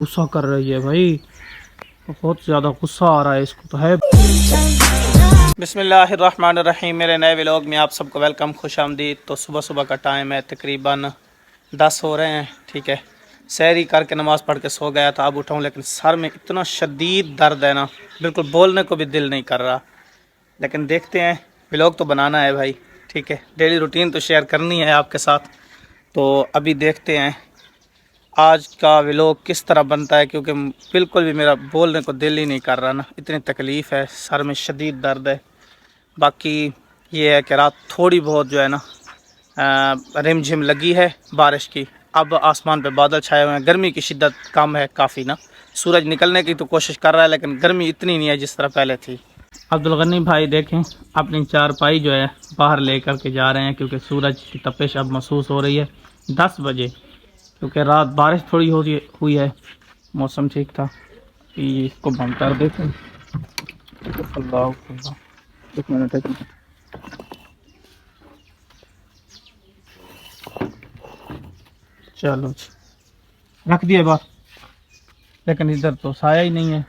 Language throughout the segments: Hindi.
गुस्सा कर रही है भाई, बहुत ज़्यादा गुस्सा आ रहा है इसको तो है। बिस्मिल्लाहिर्रहमानिर्रहीम, मेरे नए व्लॉग में आप सबको वेलकम, खुश आमदीद। तो सुबह सुबह का टाइम है, तकरीबन 10 हो रहे हैं। ठीक है, सहरी करके नमाज़ पढ़ के सो गया था। अब उठाऊँ लेकिन सर में इतना शदीद दर्द है ना, बिल्कुल बोलने को भी दिल नहीं कर रहा। लेकिन देखते हैं, व्लॉग तो बनाना है भाई। ठीक है, डेली रूटीन तो शेयर करनी है आपके साथ। तो अभी देखते हैं आज का व्लॉग किस तरह बनता है, क्योंकि बिल्कुल भी मेरा बोलने को दिल ही नहीं कर रहा ना, इतनी तकलीफ़ है, सर में शदीद दर्द है। बाकी ये है कि रात थोड़ी बहुत जो है ना रिमझिम लगी है बारिश की। अब आसमान पे बादल छाए हुए हैं, गर्मी की शिद्दत कम है काफ़ी ना। सूरज निकलने की तो कोशिश कर रहा है लेकिन गर्मी इतनी नहीं है जिस तरह पहले थी। अब्दुल गनी भाई देखें अपनी चारपाई जो है बाहर लेकर के जा रहे हैं, क्योंकि सूरज की तपिश अब महसूस हो रही है 10 बजे, क्योंकि रात बारिश थोड़ी हुई है, मौसम ठीक था। कि इसको बंद कर देते हैं। अल्लाह अल्लाह, एक मिनट। चलो रख दिए बाहर, लेकिन इधर तो साया ही नहीं है।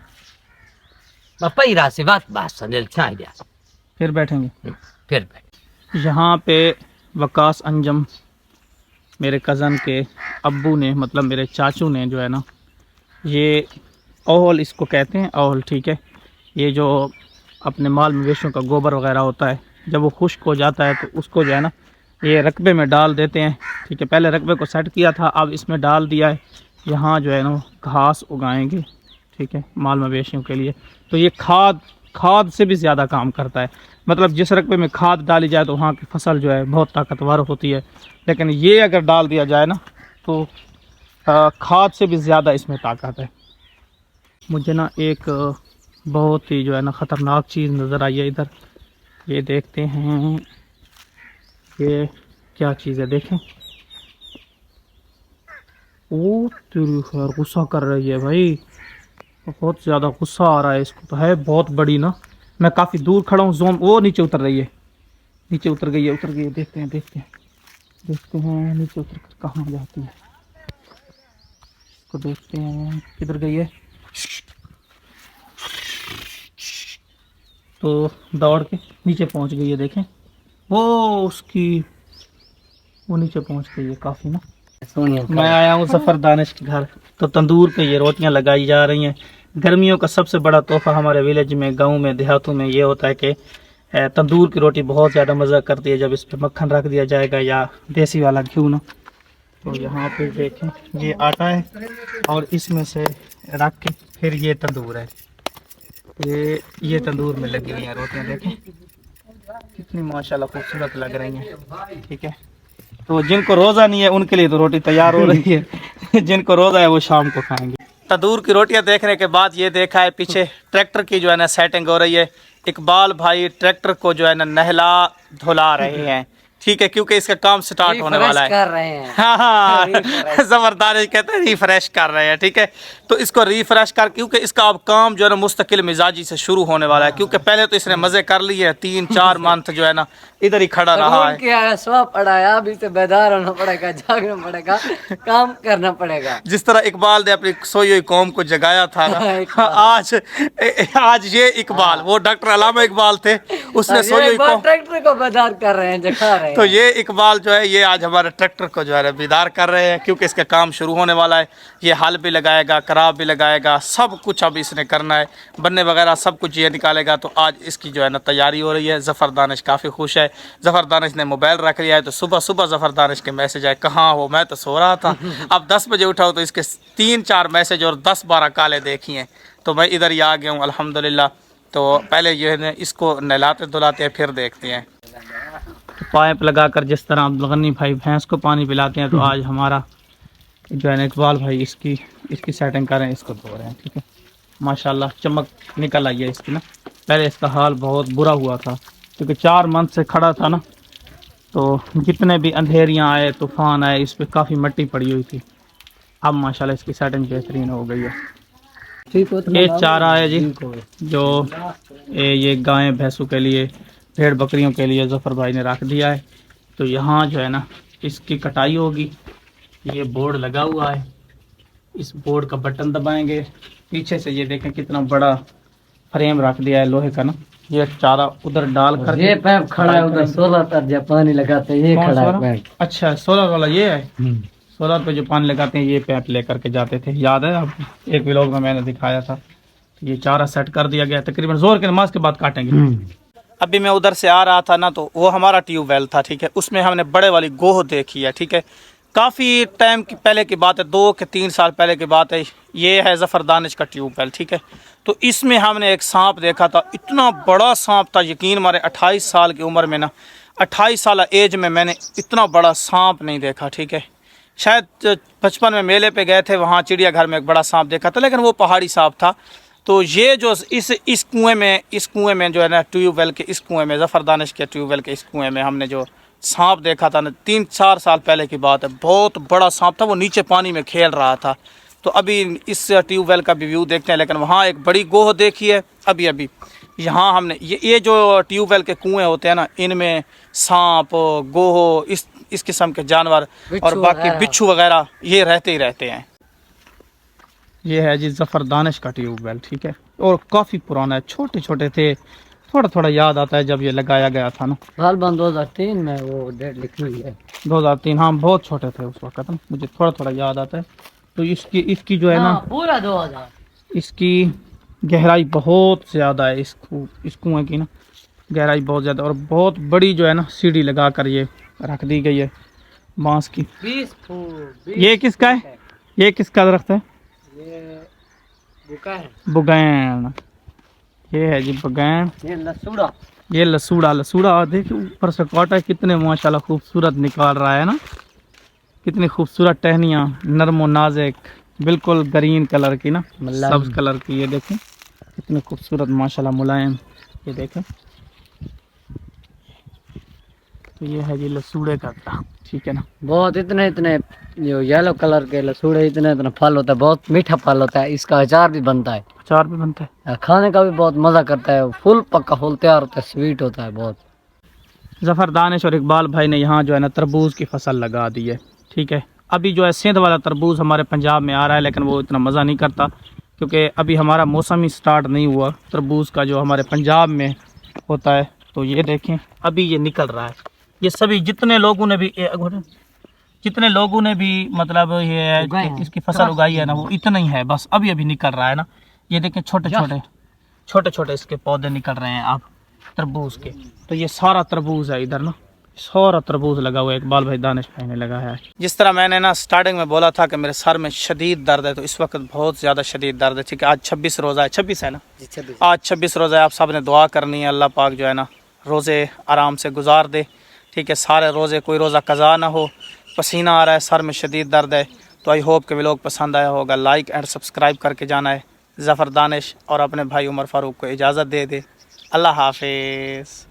फिर बैठेंगे, फिर बैठ। यहाँ पे वकास अंजम मेरे कज़न के अब्बू ने, मतलब मेरे चाचू ने जो है ना, ये ओहल इसको कहते हैं, ओहल। ठीक है, ये जो अपने माल मवेशियों का गोबर वगैरह होता है, जब वो खुश्क हो जाता है तो उसको जो है ना ये रकबे में डाल देते हैं। ठीक है, पहले रकबे को सेट किया था, अब इसमें डाल दिया है। यहाँ जो है ना घास उगाएंगे, ठीक है, माल मवेशियों के लिए। तो ये खाद से भी ज़्यादा काम करता है। मतलब जिस रकबे में खाद डाली जाए तो वहाँ की फसल जो है बहुत ताकतवर होती है, लेकिन ये अगर डाल दिया जाए ना तो खाद से भी ज़्यादा इसमें ताकत है। मुझे ना एक बहुत ही जो है ना ख़तरनाक चीज़ नज़र आई है इधर। ये देखते हैं ये क्या चीज़ है, देखें। ओ तेरी खैर, गुस्सा कर रही है भाई, बहुत ज़्यादा गुस्सा आ रहा है इसको तो है, बहुत बड़ी ना। मैं काफ़ी दूर खड़ा हूँ, जोन वो नीचे उतर रही है, नीचे उतर गई है। देखते हैं नीचे उतर कर कहाँ जाती है, इसको देखते हैं किधर गई है। तो दौड़ के नीचे पहुंच गई है, देखें वो उसकी, वो नीचे पहुंच गई है काफ़ी ना। मैं आया हूँ सफ़र दानिश के घर, तो तंदूर पे ये रोटियां लगाई जा रही हैं। गर्मियों का सबसे बड़ा तोहफा हमारे विलेज में, गांव में, देहातों में ये होता है कि तंदूर की रोटी बहुत ज़्यादा मज़ा करती है जब इस पर मक्खन रख दिया जाएगा या देसी वाला घी ना। तो यहाँ पे देखें ये आटा है और इसमें से रख के फिर ये तंदूर है, ये तंदूर में लगी हुई हैं रोटियाँ, देखें कितनी माशाल्लाह खूबसूरत लग रही हैं। ठीक है, तो जिनको रोज़ा नहीं है उनके लिए तो रोटी तैयार हो रही है जिनको रोज़ा है वो शाम को खाएंगे। तंदूर की रोटियां देखने के बाद ये देखा है पीछे ट्रैक्टर की जो है ना सेटिंग हो रही है। इकबाल भाई ट्रैक्टर को जो है ना नहला धुला रहे हैं। ठीक है, क्योंकि इसका काम स्टार्ट होने वाला है। कर रहे हैं। हाँ जबरदस्त कहते हैं, रिफ्रेश कर रहे हैं। ठीक है, तो इसको रिफ्रेश कर, क्योंकि इसका अब काम जो है ना मुस्तकिल मिजाजी से शुरू होने वाला है। क्योंकि पहले तो इसने मजे कर लिए हैं, 3-4 मंथ जो है ना इधर ही खड़ा रहा है। क्या स्व पढ़ाया, अभी से बेदार होना पड़ेगा, जागना पड़ेगा, काम करना पड़ेगा। जिस तरह इकबाल ने अपनी सोई हुई कौम को जगाया था ना आज ये इकबाल, वो डॉक्टर अलामा इकबाल थे, उसने सोई हुई कौम, ट्रैक्टर को बेदार कर रहे हैं, जगा रहे हैं। तो ये इकबाल जो है ये आज हमारे ट्रैक्टर को जो है बेदार कर रहे हैं, क्योंकि इसका काम शुरू होने वाला है। ये हल भी लगाएगा, कराब भी लगाएगा, सब कुछ अब इसने करना है, बन्ने वगैरह सब कुछ ये निकालेगा। तो आज इसकी जो है ना तैयारी हो रही है। ज़फ़र दानिश काफ़ी खुश है। ज़फ़र दानिश ने मोबाइल रख लिया है, तो सुबह सुबह ज़फ़र दानिश के मैसेज आए, कहाँ हो, मैं तो सो रहा था। अब 10 बजे उठाओ तो इसके 3-4 मैसेज और 10-12 काले देखी हैं। तो मैं इधर ही आ गया हूँ अल्हम्दुलिल्लाह। तो पहले जो है ना इसको नहलाते धुलाते हैं, फिर देखते हैं। तो पाइप लगाकर जिस तरह अब्दुल गनी भाई भैंस को पानी पिलाते हैं, तो आज हमारा जो है ना इकबाल भाई इसकी सेटिंग कर रहे हैं, इसको धो रहे हैं। ठीक है, माशाल्लाह चमक निकल आई है इसकी ना। पहले इसका हाल बहुत बुरा हुआ था, क्योंकि 4 मंथ से खड़ा था ना, तो जितने भी अंधेरियां आए, तूफ़ान आए, इस पर काफ़ी मिट्टी पड़ी हुई थी। अब माशाल्लाह इसकी सेटिंग बेहतरीन हो गई है। ये चारा है जी, जो ये गायें भैंसों के लिए, भेड़ बकरियों के लिए ज़फ़र भाई ने रख दिया है। तो यहाँ जो है ना इसकी कटाई होगी, ये बोर्ड लगा हुआ है, इस बोर्ड का बटन दबाएंगे। पीछे से ये देखें कितना बड़ा फ्रेम रख दिया है लोहे का ना, ये चारा उधर डाल कर ये पैप खड़ा है उधर, सोलर पर जब पानी लगाते हैं ये कौन खड़ा है सोलर? पैप। अच्छा सोलर वाला ये है। सोलर पे जो पानी लगाते हैं ये पैप लेकर के जाते थे, याद है आपको? एक व्लॉग में मैंने दिखाया था। ये चारा सेट कर दिया गया, तकरीबन जोर के नमाज के बाद काटेंगे। अभी मैं उधर से आ रहा था ना, तो वो हमारा ट्यूबवेल था, ठीक है। उसमें हमने बड़े वाली गोह देखी है, ठीक है। काफ़ी टाइम की पहले की बात है, 2 के 3 साल पहले की बात है। ये है ज़फ़र दानिश का ट्यूबवेल, ठीक है। तो इसमें हमने एक सांप देखा था, इतना बड़ा सांप था, यकीन मारे 28 साल की उम्र में ना, 28 साल एज में मैंने इतना बड़ा सांप नहीं देखा, ठीक है। शायद बचपन में मेले पे गए थे, वहाँ चिड़ियाघर में एक बड़ा सांप देखा था, लेकिन वो पहाड़ी सांप था। तो ये जो इस कुएं में जो है ना, ट्यूबवेल के इस कुएं में, ज़फ़र दानिश के ट्यूबवेल के इस कुएं में हमने जो सांप देखा था ना, 3-4 साल पहले की बात है, बहुत बड़ा सांप था, वो नीचे पानी में खेल रहा था। तो अभी इस ट्यूबवेल का भी व्यू देखते हैं, लेकिन वहाँ एक बड़ी गोह देखी है अभी यहाँ हमने। ये जो ट्यूबवेल के कुएं होते हैं ना, इनमें सांप, गोह, इस किस्म के जानवर और बाकी बिच्छू वगैरह ये रहते ही रहते हैं। ये है जी ज़फ़र दानिश का ट्यूबवेल, ठीक है। और काफ़ी पुराना है, छोटे छोटे थे, थोड़ा थोड़ा याद आता है जब ये लगाया गया था ना। साल 2003 में वो डेट लिखी हुई है, 2003, हाँ बहुत छोटे थे उस वक्त ना, मुझे थोड़ा थोड़ा याद आता है। तो इसकी जो है ना, पूरा 2000। इसकी गहराई बहुत ज़्यादा है, इस कुएँ की ना गहराई बहुत ज़्यादा, और बहुत बड़ी जो है ना सीढ़ी लगा कर ये रख दी गई है बांस की। 20 फुट। ये किसका है? ये किसका दरख्त है? ये बुका है, बुगैन। ये है जी बुगैन। ये लसूड़ा, ये लसूड़ा देखिए ऊपर से काटा है, कितने माशाल्लाह खूबसूरत निकाल रहा है ना, कितनी खूबसूरत टहनियाँ, नरम व नाजुक, बिल्कुल ग्रीन कलर की ना, सब्ज कलर की। ये देखें कितने खूबसूरत माशाल्लाह मुलायम, ये देखें। तो ये है जी लसूड़े का दरख्त, ठीक है ना। बहुत इतने जो येलो कलर के लसूड़े, इतना फल होता है, बहुत मीठा फल होता है। इसका अचार भी बनता है, अचार भी बनता है, खाने का भी बहुत मज़ा करता है। फुल पक्का फुल तैयार होता है, स्वीट होता है बहुत। ज़फ़र दानिश और इकबाल भाई ने यहाँ जो है ना तरबूज की फसल लगा दी है, ठीक है। अभी जो है सिंध वाला तरबूज हमारे पंजाब में आ रहा है, लेकिन वो इतना मज़ा नहीं करता, क्योंकि अभी हमारा मौसम ही स्टार्ट नहीं हुआ तरबूज का जो हमारे पंजाब में होता है। तो ये देखें अभी ये निकल रहा है। ये सभी जितने लोगों ने भी मतलब ये इसकी फसल उगाई है ना, वो इतना ही है बस, अभी निकल रहा है ना। ये देखें छोटे छोटे इसके पौधे निकल रहे हैं अब तरबूज के। तो ये सारा तरबूज है इधर ना, सारा तरबूज लगा हुआ है, इकबाल भाई दानिश भाई ने लगाया है। जिस तरह मैंने ना स्टार्टिंग में बोला था कि मेरे सर में शदीद दर्द है, तो इस वक्त बहुत ज़्यादा शदीद दर्द है, ठीक है। आज 26 रोज़ा है, 26 है ना, आज 26 रोज़ा है। आप सब ने दुआ करनी है, अल्लाह पाक जो है ना रोज़े आराम से गुजार दे, ठीक है। सारे रोज़े, कोई रोज़ा कज़ा ना हो। पसीना आ रहा है, सर में शदीद दर्द है। तो आई होप कि व्लॉग पसंद आया होगा, लाइक एंड सब्सक्राइब करके जाना है। ज़फ़र दानिश और अपने भाई उमर फ़ारूक को इजाज़त दे दे। अल्लाह हाफिज़।